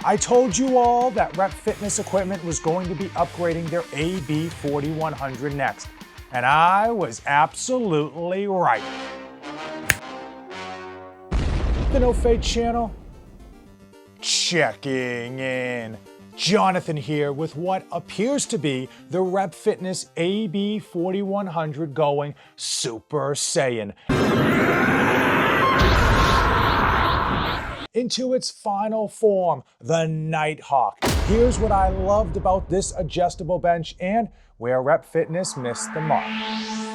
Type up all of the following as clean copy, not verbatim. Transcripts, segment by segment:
I told you all that REP Fitness Equipment was going to be upgrading their AB 4100 next, and I was absolutely right. The No Fade channel, checking in. Jonathan here with what appears to be the REP Fitness AB 4100 going Super Saiyan into its final form, the Nighthawk. Here's what I loved about this adjustable bench and where REP Fitness missed the mark.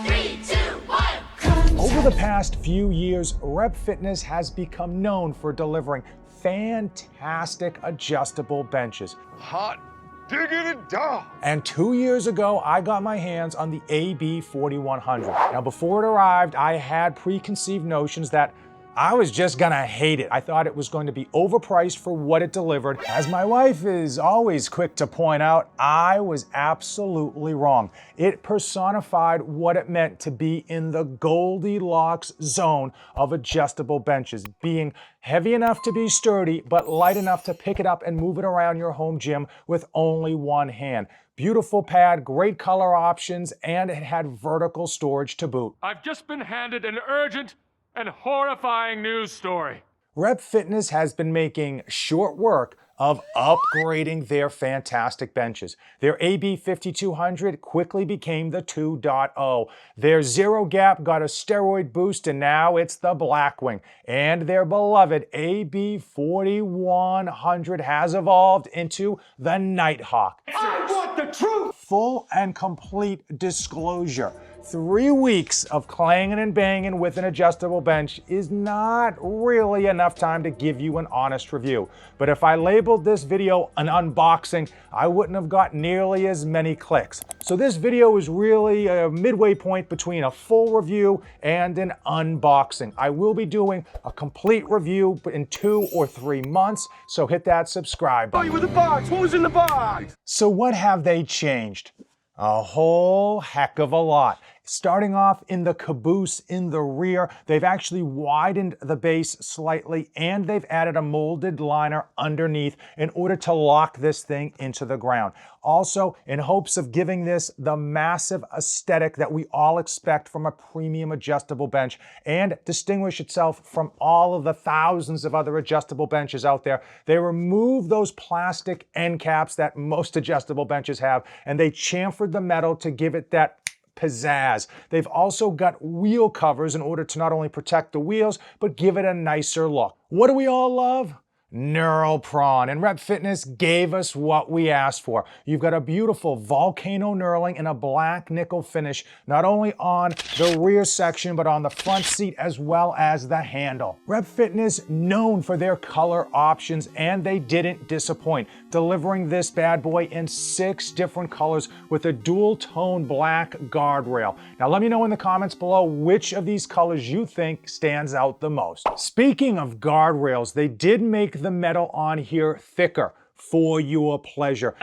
3, 2, 1. Over the past few years, REP Fitness has become known for delivering fantastic adjustable benches. Hot diggity dog. And 2 years ago, I got my hands on the AB 4100. Now, before it arrived, I had preconceived notions that I was just gonna hate it. I thought it was going to be overpriced for what it delivered. As my wife is always quick to point out, I was absolutely wrong. It personified what it meant to be in the Goldilocks zone of adjustable benches, being heavy enough to be sturdy, but light enough to pick it up and move it around your home gym with only one hand. Beautiful pad, great color options, and it had vertical storage to boot. I've just been handed an urgent and horrifying news story. REP Fitness has been making short work of upgrading their fantastic benches. Their AB 5200 quickly became the 2.0. Their Zero Gap got a steroid boost and now it's the Blackwing. And their beloved AB 4100 has evolved into the Nighthawk. I want the truth. Full and complete disclosure. 3 weeks of clanging and banging with an adjustable bench is not really enough time to give you an honest review. But if I labeled this video an unboxing, I wouldn't have got nearly as many clicks. So this video is really a midway point between a full review and an unboxing. I will be doing a complete review in 2 or 3 months, so hit that subscribe button. Oh, you were the box. What was in the box? So what have they changed? A whole heck of a lot. Starting off in the caboose in the rear, they've actually widened the base slightly and they've added a molded liner underneath in order to lock this thing into the ground. Also, in hopes of giving this the massive aesthetic that we all expect from a premium adjustable bench and distinguish itself from all of the thousands of other adjustable benches out there, they removed those plastic end caps that most adjustable benches have and they chamfered the metal to give it that pizzazz. They've also got wheel covers in order to not only protect the wheels, but give it a nicer look. What do we all love? Neural prawn, and REP Fitness gave us what we asked for. You've got a beautiful volcano knurling in a black nickel finish, not only on the rear section, but on the front seat as well as the handle. REP Fitness known for their color options, and they didn't disappoint, delivering this bad boy in 6 different colors with a dual tone black guardrail. Now let me know in the comments below which of these colors you think stands out the most. Speaking of guardrails, they did make the metal on here thicker for your pleasure.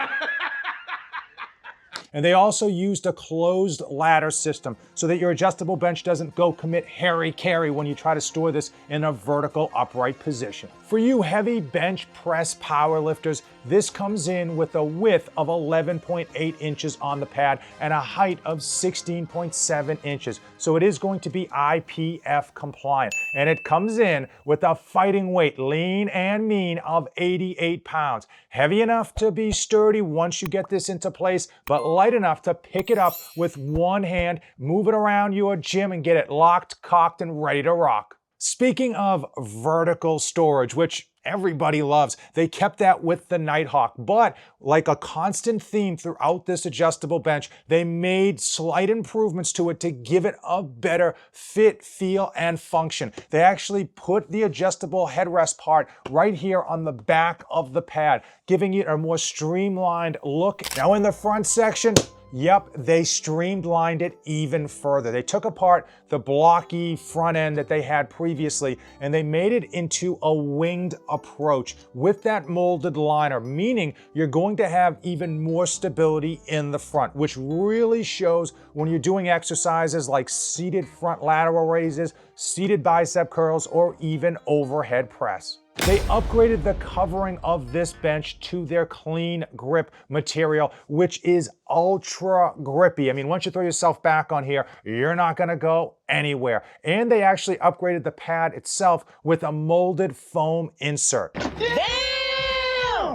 And they also used a closed ladder system so that your adjustable bench doesn't go commit hara-kiri when you try to store this in a vertical upright position. For you heavy bench press powerlifters, this comes in with a width of 11.8 inches on the pad and a height of 16.7 inches. So it is going to be IPF compliant. And it comes in with a fighting weight, lean and mean, of 88 pounds. Heavy enough to be sturdy once you get this into place, but light enough to pick it up with one hand, move it around your gym and get it locked, cocked, and ready to rock. Speaking of vertical storage, which everybody loves, they kept that with the Nighthawk, but like a constant theme throughout this adjustable bench, they made slight improvements to it to give it a better fit, feel, and function. They actually put the adjustable headrest part right here on the back of the pad, giving it a more streamlined look. Now in the front section, yep, they streamlined it even further. They took apart the blocky front end that they had previously and they made it into a winged approach with that molded liner, meaning you're going to have even more stability in the front, which really shows when you're doing exercises like seated front lateral raises, seated bicep curls, or even overhead press. They upgraded the covering of this bench to their clean grip material, which is ultra grippy. I mean, once you throw yourself back on here, you're not gonna go anywhere. And they actually upgraded the pad itself with a molded foam insert.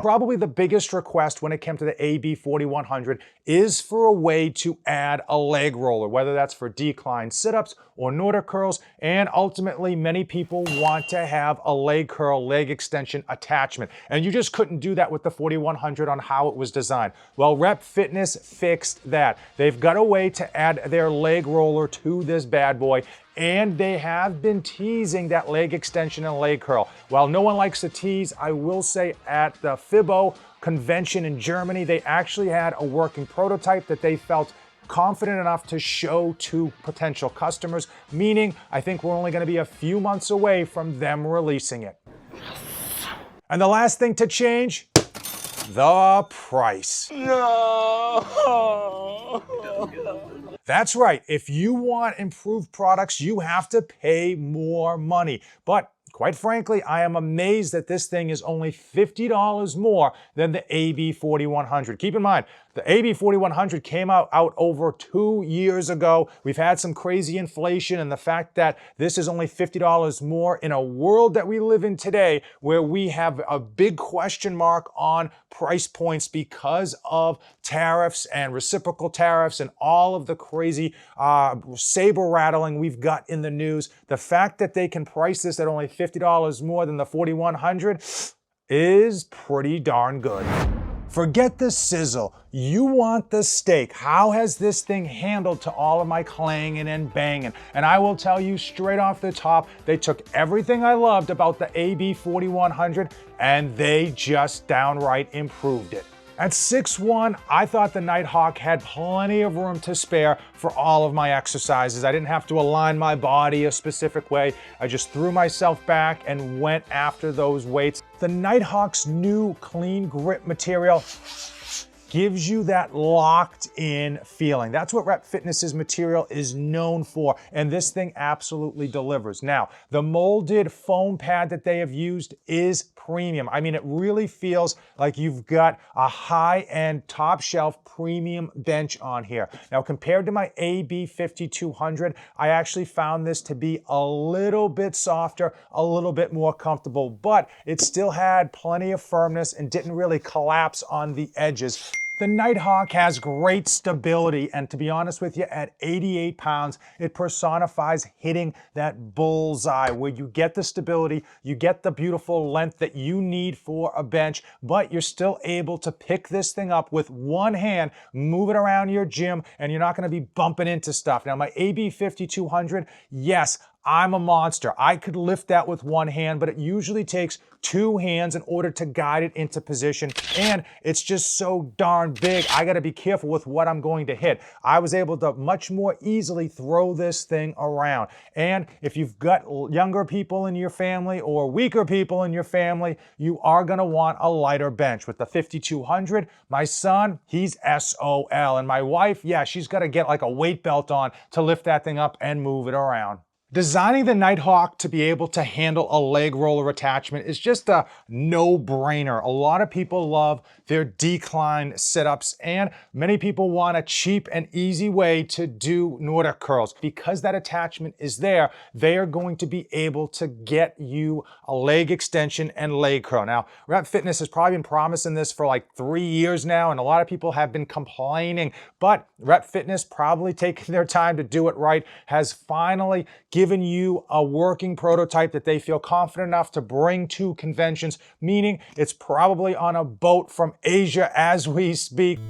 Probably the biggest request when it came to the AB4100 is for a way to add a leg roller, whether that's for decline sit-ups or Nordic curls, and ultimately many people want to have a leg curl, leg extension attachment. And you just couldn't do that with the 4100 on how it was designed. Well, Rep Fitness fixed that. They've got a way to add their leg roller to this bad boy, and they have been teasing that leg extension and leg curl. While no one likes to tease, I will say at the FIBO convention in Germany, they actually had a working prototype that they felt confident enough to show to potential customers, meaning I think we're only gonna be a few months away from them releasing it. And the last thing to change, the price. No. That's right. If you want improved products, you have to pay more money. But quite frankly, I am amazed that this thing is only $50 more than the AB4100. Keep in mind, the AB4100 came out over 2 years ago. We've had some crazy inflation, and the fact that this is only $50 more in a world that we live in today, where we have a big question mark on price points because of tariffs and reciprocal tariffs and all of the crazy saber rattling we've got in the news. The fact that they can price this at only $50 more than the 4100 is pretty darn good. Forget the sizzle. You want the steak. How has this thing handled to all of my clanging and banging? And I will tell you straight off the top, they took everything I loved about the AB4100 and they just downright improved it. At 6'1", I thought the Nighthawk had plenty of room to spare for all of my exercises. I didn't have to align my body a specific way. I just threw myself back and went after those weights. The Nighthawk's new clean grip material gives you that locked in feeling. That's what Rep Fitness's material is known for, and this thing absolutely delivers. Now, the molded foam pad that they have used is premium. I mean, it really feels like you've got a high-end, top-shelf premium bench on here. Now, compared to my AB5200, I actually found this to be a little bit softer, a little bit more comfortable, but it still had plenty of firmness and didn't really collapse on the edges. The Nighthawk has great stability, and to be honest with you, at 88 pounds, it personifies hitting that bullseye where you get the stability, you get the beautiful length that you need for a bench, but you're still able to pick this thing up with one hand, move it around your gym, and you're not gonna be bumping into stuff. Now, my AB5200, yes, I'm a monster. I could lift that with one hand, but it usually takes two hands in order to guide it into position, and it's just so darn big, I gotta be careful with what I'm going to hit. I was able to much more easily throw this thing around. And if you've got younger people in your family or weaker people in your family, you are gonna want a lighter bench. With the 5200, my son, he's SOL, and my wife, yeah, she's gotta get like a weight belt on to lift that thing up and move it around. Designing the Nighthawk to be able to handle a leg roller attachment is just a no-brainer. A lot of people love their decline sit-ups, and many people want a cheap and easy way to do Nordic curls. Because that attachment is there, they are going to be able to get you a leg extension and leg curl. Now, Rep Fitness has probably been promising this for like 3 years now, and a lot of people have been complaining, but Rep Fitness, probably taking their time to do it right, has finally given you a working prototype that they feel confident enough to bring to conventions, meaning it's probably on a boat from Asia as we speak.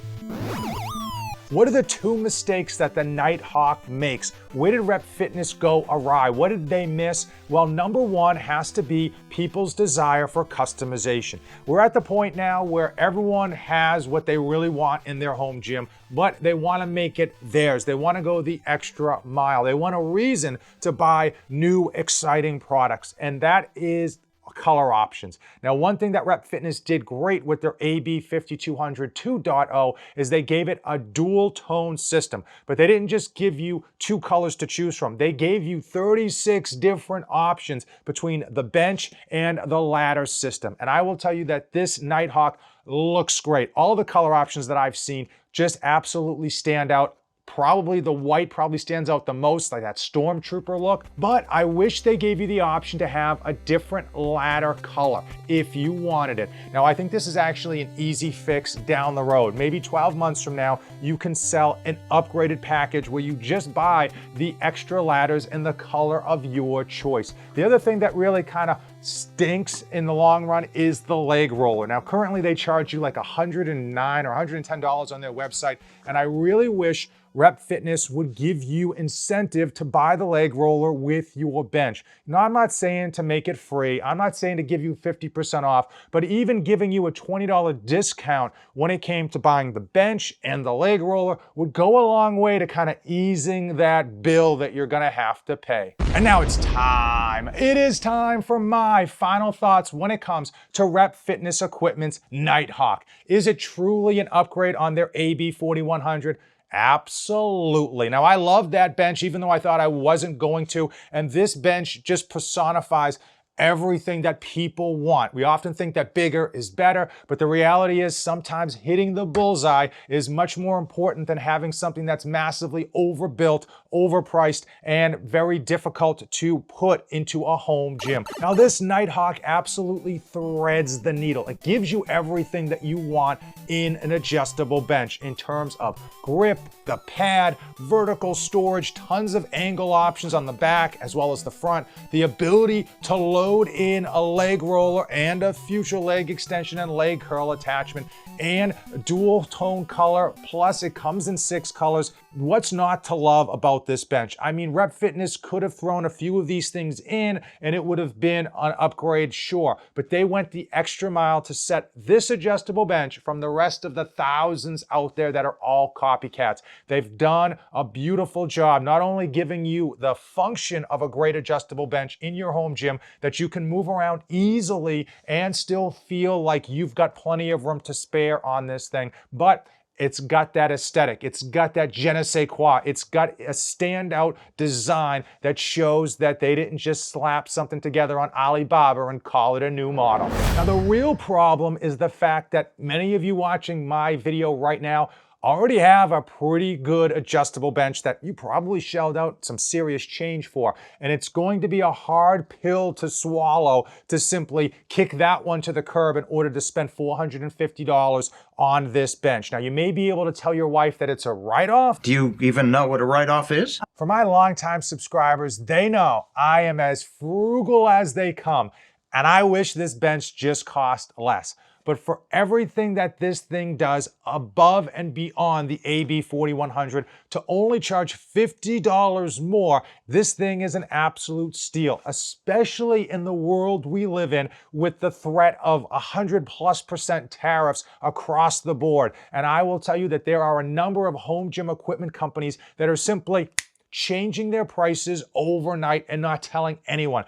What are the two mistakes that the Nighthawk makes? Where did Rep Fitness go awry? What did they miss? Well, number one has to be people's desire for customization. We're at the point now where everyone has what they really want in their home gym, but they want to make it theirs. They want to go the extra mile. They want a reason to buy new, exciting products, and that is color options. Now, one thing that Rep Fitness did great with their AB 5200 2.0 is they gave it a dual tone system, but they didn't just give you 2 colors to choose from. They gave you 36 different options between the bench and the ladder system. And I will tell you that this Nighthawk looks great. All the color options that I've seen just absolutely stand out. Probably the white probably stands out the most, like that stormtrooper look. But I wish they gave you the option to have a different ladder color if you wanted it. Now, I think this is actually an easy fix down the road. Maybe 12 months from now, you can sell an upgraded package where you just buy the extra ladders in the color of your choice. The other thing that really kind of stinks in the long run is the leg roller. Now, currently they charge you like $109 or $110 on their website, and I really wish Rep Fitness would give you incentive to buy the leg roller with your bench. Now, I'm not saying to make it free. I'm not saying to give you 50% off, but even giving you a $20 discount when it came to buying the bench and the leg roller would go a long way to kind of easing that bill that you're gonna have to pay. And now it's time. It is time for my final thoughts when it comes to Rep Fitness Equipment's Nighthawk. Is it truly an upgrade on their AB 4100? Absolutely. Now, I love that bench, even though I thought I wasn't going to, and this bench just personifies everything that people want. We often think that bigger is better, but the reality is sometimes hitting the bullseye is much more important than having something that's massively overbuilt, overpriced, and very difficult to put into a home gym. Now, this Nighthawk absolutely threads the needle. It gives you everything that you want in an adjustable bench in terms of grip, the pad, vertical storage, tons of angle options on the back as well as the front, the ability to load in a leg roller and a future leg extension and leg curl attachment, and dual tone color, plus it comes in 6 colors. What's not to love about this bench? I mean, Rep Fitness could have thrown a few of these things in and it would have been an upgrade, sure, but they went the extra mile to set this adjustable bench from the rest of the thousands out there that are all copycats. They've done a beautiful job, not only giving you the function of a great adjustable bench in your home gym that you can move around easily and still feel like you've got plenty of room to spare on this thing, but it's got that aesthetic. It's got that je ne sais quoi. It's got a standout design that shows that they didn't just slap something together on Alibaba and call it a new model. Now, the real problem is the fact that many of you watching my video right now already have a pretty good adjustable bench that you probably shelled out some serious change for. And it's going to be a hard pill to swallow to simply kick that one to the curb in order to spend $450 on this bench. Now, you may be able to tell your wife that it's a write-off. Do you even know what a write-off is? For my longtime subscribers, they know I am as frugal as they come, and I wish this bench just cost less. But for everything that this thing does above and beyond the AB 4100, to only charge $50 more, this thing is an absolute steal, especially in the world we live in with the threat of 100+% tariffs across the board. And I will tell you that there are a number of home gym equipment companies that are simply changing their prices overnight and not telling anyone.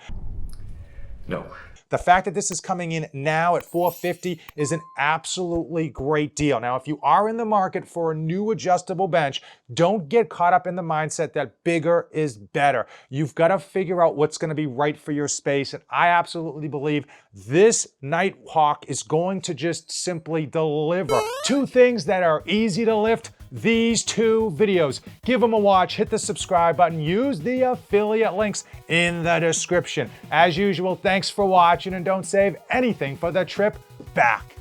No. The fact that this is coming in now at $450 is an absolutely great deal. Now, if you are in the market for a new adjustable bench, don't get caught up in the mindset that bigger is better. You've got to figure out what's going to be right for your space. And I absolutely believe this Nighthawk is going to just simply deliver 2 things that are easy to lift. These 2 videos. Give them a watch, hit the subscribe button, use the affiliate links in the description. As usual, thanks for watching, and don't save anything for the trip back.